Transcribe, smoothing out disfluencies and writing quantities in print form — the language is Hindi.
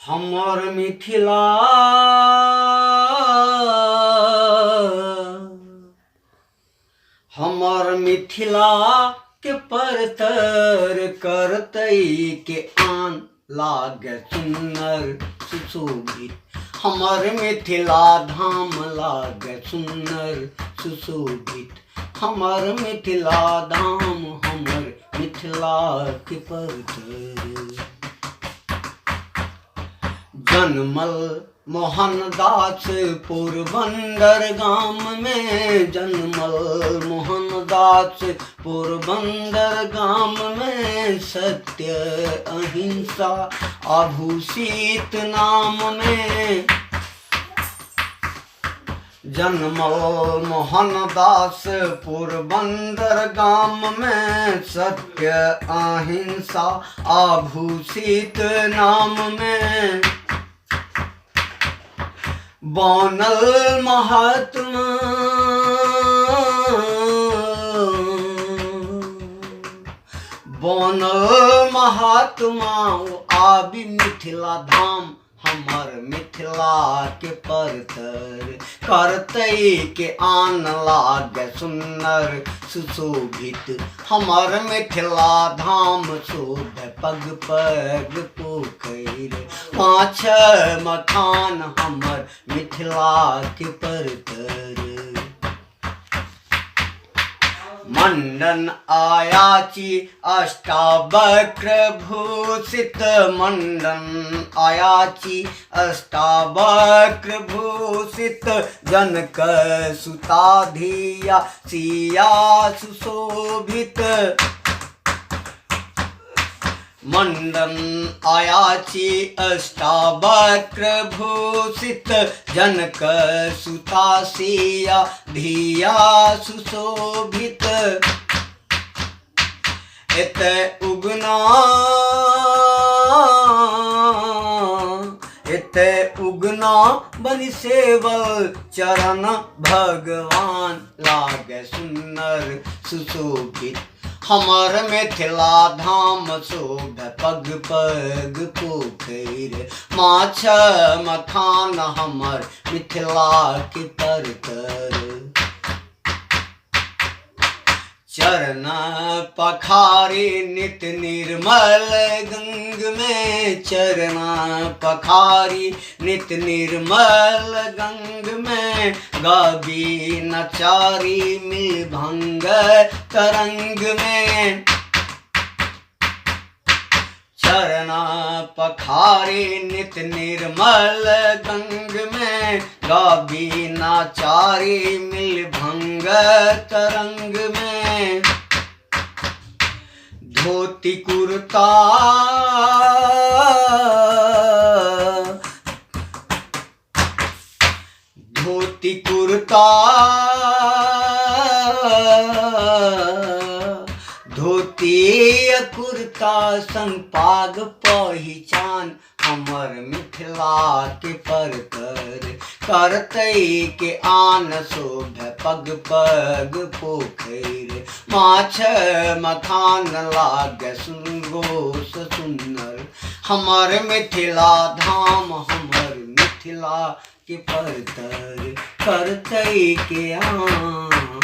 हमर मिथिला हमर मिथिला के परतर करतई के आन लागे सुन्नर सुशोभित। हमर मिथिला धाम लागे सुन्नर सुशोभित। हमर मिथिला धाम हमर मिथिला के परतर। जन्मल मोहनदास पोरबंदर गाम में। जन्मल मोहनदास पोरबंदर गाम में। सत्य अहिंसा आभूषित नाम में। जन्मल मोहनदास पोरबंदर गाम में। सत्य अहिंसा आभूषित नाम में। बनल महात्मा बनल महात्मा आबि मिथिला धाम हमर मिथिला के परतर करतई के आन लागे सुन्नर सुशोभित। हमर मिथिला धाम शोभे पग पग पोखर। माछ मखान हमर मिथिला के परतर। मंडन आयाची अष्टावक्र भूषित। मंडन आयाची अष्टावक्र भूषित। जनक सुता धिया सिया सुशोभित। मंडन आयाची अष्टावक्र भूषित। जनक सुता सिया धिया सुशोभित। इत उगना बनि सेवल चरण भगवान लागे सुन्नर सुशोभित। हमर मिथिला धाम शोभे पग पग पोखर। माछ मखान हमर मिथिला के परतर। चरण पखारे नित निर्मल गंग में। चरण पखारी नित निर्मल गंग में। गाबी नचारी मिल भंग तरंग में। चरण पखारे नित निर्मल गंग में। गाबी नाचारी मिल भंग तरंग में। धोती कुर्ता धोती कुर्ता धोती कुर्ता संपाग पहचान हमर मिथिला के परतर करतई के आन शोभे पग पग पोखर। माछ मखान लागे सुगोस सुन्नर। हमर मिथिला धाम हमर मिथिला के परतर करतई के आन।